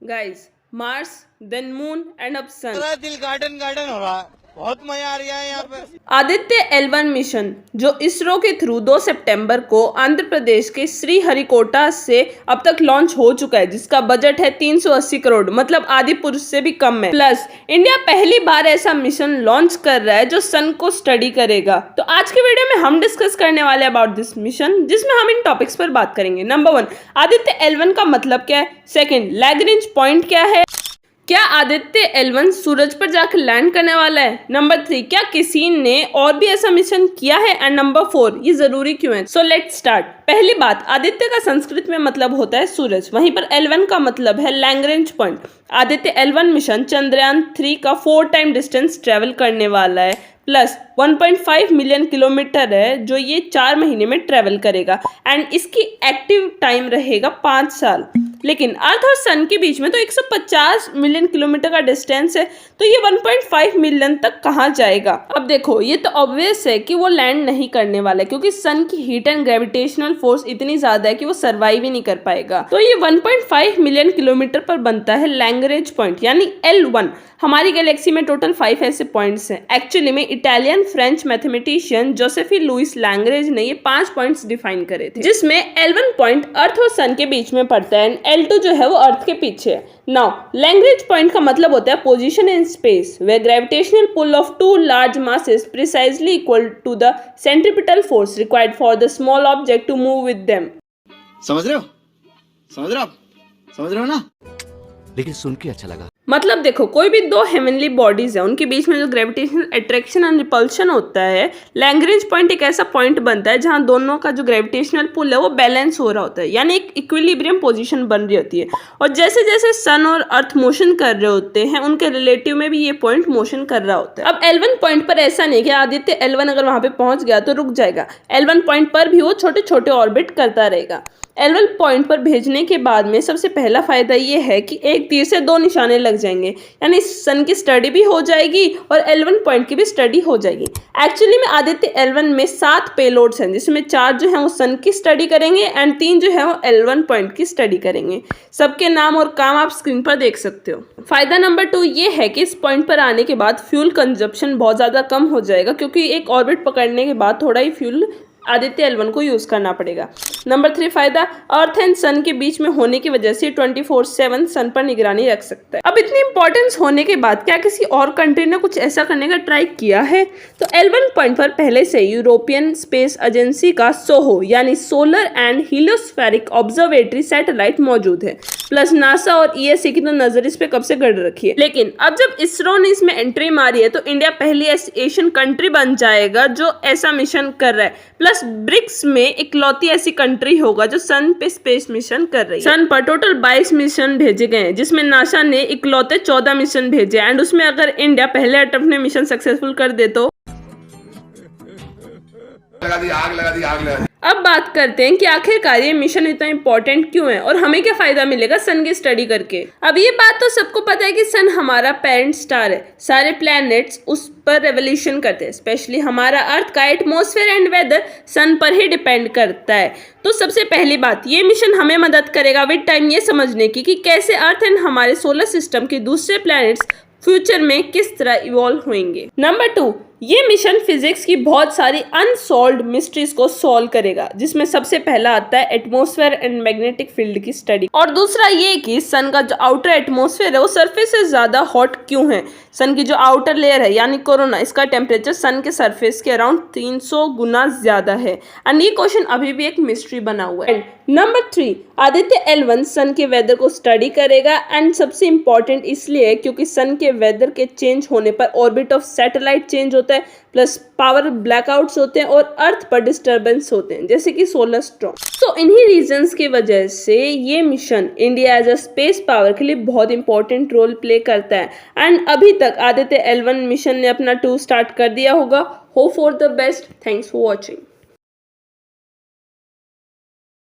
Guys, Mars, then moon and अब sun. दिल garden garden हो रहा है, बहुत मजा आ रहा है यहाँ पे। आदित्य L1 मिशन जो इसरो के थ्रू 2 सितंबर को आंध्र प्रदेश के श्रीहरिकोटा से अब तक लॉन्च हो चुका है, जिसका बजट है 380 करोड़, मतलब आदि पुरुष से भी कम है। प्लस इंडिया पहली बार ऐसा मिशन लॉन्च कर रहा है जो सन को स्टडी करेगा। तो आज के वीडियो में हम डिस्कस करने वाले अबाउट दिस मिशन, जिसमें हम इन टॉपिक्स पर बात करेंगे। नंबर 1, आदित्य L1 का मतलब क्या है। सेकेंड, लैग्रेंज पॉइंट क्या है। क्या आदित्य L1 सूरज पर जाकर लैंड करने वाला है। नंबर 3, क्या किसी ने और भी ऐसा मिशन किया है। एंड नंबर 4, ये जरूरी क्यों है। So let's start. पहली बात, आदित्य का संस्कृत में मतलब होता है सूरज, वहीं पर L1 का मतलब है Lagrange point. Aditya L1 mission Chandrayaan 3 का 4 टाइम डिस्टेंस ट्रेवल करने वाला है, प्लस 1.5 मिलियन किलोमीटर है जो ये 4 महीने में ट्रेवल करेगा। एंड इसकी एक्टिव टाइम रहेगा 5 साल। लेकिन अर्थ और सन के बीच में तो 150 मिलियन किलोमीटर का डिस्टेंस है, तो ये 1.5 मिलियन तक कहाँ जाएगा। अब देखो, ये तो ऑब्वियस है कि वो लैंड नहीं करने वाला है, क्योंकि सन की हीट एंड ग्रेविटेशनल फोर्स इतनी ज्यादा है कि वो सर्वाइव ही नहीं कर पाएगा। तो ये 1.5 मिलियन किलोमीटर पर बनता है लैग्रेंज पॉइंट, यानी L1। हमारी गैलेक्सी में टोटल 5 ऐसे पॉइंट्स हैं। एक्चुअली में Italian French mathematician Joseph Louis Lagrange ने ये 5 पॉइंट्स डिफाइन करे थे, जिसमें L1 पॉइंट अर्थ और सन के बीच में पड़ता है, L2 जो है वो अर्थ के पीछे है। नाउ लैग्रेंज पॉइंट का मतलब होता है position in space where gravitational pull of 2 large masses precisely equal to the centripetal force required for the small object to move with them। समझ रहे हो, समझ रहे हो आप, समझ रहे हो ना। लेकिन सुन के अच्छा लगा। मतलब देखो, कोई भी 2 हेवनली बॉडीज है, उनके बीच में जो ग्रेविटेशनल अट्रैक्शन एंड रिपल्शन होता है, लैग्रेंज पॉइंट एक ऐसा पॉइंट बनता है जहां दोनों का जो ग्रेविटेशनल पुल है वो बैलेंस हो रहा होता है, यानी एक इक्विलिब्रियम पोजीशन बन रही होती है। और जैसे जैसे सन और अर्थ मोशन कर रहे होते हैं, उनके रिलेटिव में भी ये पॉइंट मोशन कर रहा होता है। अब L1 पॉइंट पर ऐसा नहीं कि आदित्य L1 अगर वहां पे पहुंच गया तो रुक जाएगा। L1 पॉइंट पर भी वो छोटे छोटे ऑर्बिट करता रहेगा। L1 पॉइंट पर भेजने के बाद में सबसे पहला फायदा ये है कि एक तीर से 2 निशाने लग जाएंगे, यानी सन की स्टडी भी हो जाएगी और L1 पॉइंट की भी स्टडी हो जाएगी। एक्चुअली में आदित्य L1 में 7 पेलोड्स हैं, जिसमें 4 जो है वो सन की स्टडी करेंगे एंड 3 जो है वो L1 पॉइंट की स्टडी करेंगे। सबके नाम और काम आप स्क्रीन पर देख सकते हो। फायदा नंबर 2 ये है कि इस पॉइंट पर आने के बाद फ्यूल कंजप्शन बहुत ज्यादा कम हो जाएगा, क्योंकि एक ऑर्बिट पकड़ने के बाद थोड़ा ही फ्यूल आदित्य L1 को यूज करना पड़ेगा। नंबर 3 फायदा, अर्थ एंड सन के बीच में होने की वजह से 24/7 सन पर निगरानी रख सकता है। अब इतनी इंपॉर्टेंस होने के बाद क्या किसी और कंट्री ने कुछ ऐसा करने का ट्राई किया है। तो L1 पॉइंट पर पहले से यूरोपियन स्पेस एजेंसी का सोहो यानी सोलर एंड हीलियोस्फेरिक ऑब्जर्वेटरी सैटेलाइट मौजूद है। प्लस नासा और ESA की तो नजर इस पे कब से गड़ रखी है। लेकिन अब जब इसरो ने इसमें एंट्री मारी है, तो इंडिया पहली एशियन कंट्री बन जाएगा जो ऐसा मिशन कर रहा है। प्लस ब्रिक्स में इकलौती ऐसी कंट्री होगा जो सन पे स्पेस मिशन कर रही है। सन पर टोटल 22 मिशन भेजे गए हैं, जिसमें नासा ने इकलौते 14 मिशन भेजे एंड उसमें अगर इंडिया पहले अटेम्प्ट में मिशन सक्सेसफुल कर दे तो आग लगा दी। अब बात करते हैं कि आखिरकार ये मिशन इतना इंपॉर्टेंट क्यों है और हमें क्या फायदा मिलेगा सन की स्टडी करके। अब ये बात तो सबको पता है कि सन हमारा पेरेंट स्टार है। सारे प्लैनेट्स उस पर रेवोल्यूशन करते हैं, स्पेशली हमारा अर्थ का एटमॉस्फेयर एंड वेदर सन पर ही डिपेंड करता है। तो सबसे पहली बात, ये मिशन हमें मदद करेगा विद टाइम ये समझने की कि कैसे अर्थ एंड हमारे सोलर सिस्टम के दूसरे प्लैनेट्स फ्यूचर में किस तरह इवॉल्व होंगे। नंबर 2, ये मिशन फिजिक्स की बहुत सारी अनसॉल्व्ड मिस्ट्रीज को सॉल्व करेगा, जिसमें सबसे पहला आता है एटमॉस्फेयर एंड मैग्नेटिक फील्ड की स्टडी। और दूसरा ये कि सन का जो आउटर एटमॉस्फेयर है वो सरफेस से ज्यादा हॉट क्यों है। सन की जो आउटर लेयर है यानी कोरोना, इसका टेम्परेचर सन के सरफेस के अराउंड 300 गुना ज्यादा है एंड ये क्वेश्चन अभी भी एक मिस्ट्री बना हुआ है। नंबर 3, आदित्य L1 सन के वेदर को स्टडी करेगा एंड सबसे इंपॉर्टेंट इसलिए है क्योंकि सन के वेदर के चेंज होने पर ऑर्बिट ऑफ सैटेलाइट चेंज होता है, प्लस पावर ब्लैकआउट्स होते हैं और अर्थ पर डिस्टर्बेंस होते हैं, जैसे कि सोलर स्टॉर्म। तो इन्हीं रीजंस की वजह से ये mission India as a space power के लिए बहुत इंपॉर्टेंट रोल प्ले करता है एंड अभी तक आदित्य L1 मिशन ने अपना 2 स्टार्ट कर दिया होगा। Hope for the best. Thanks for watching.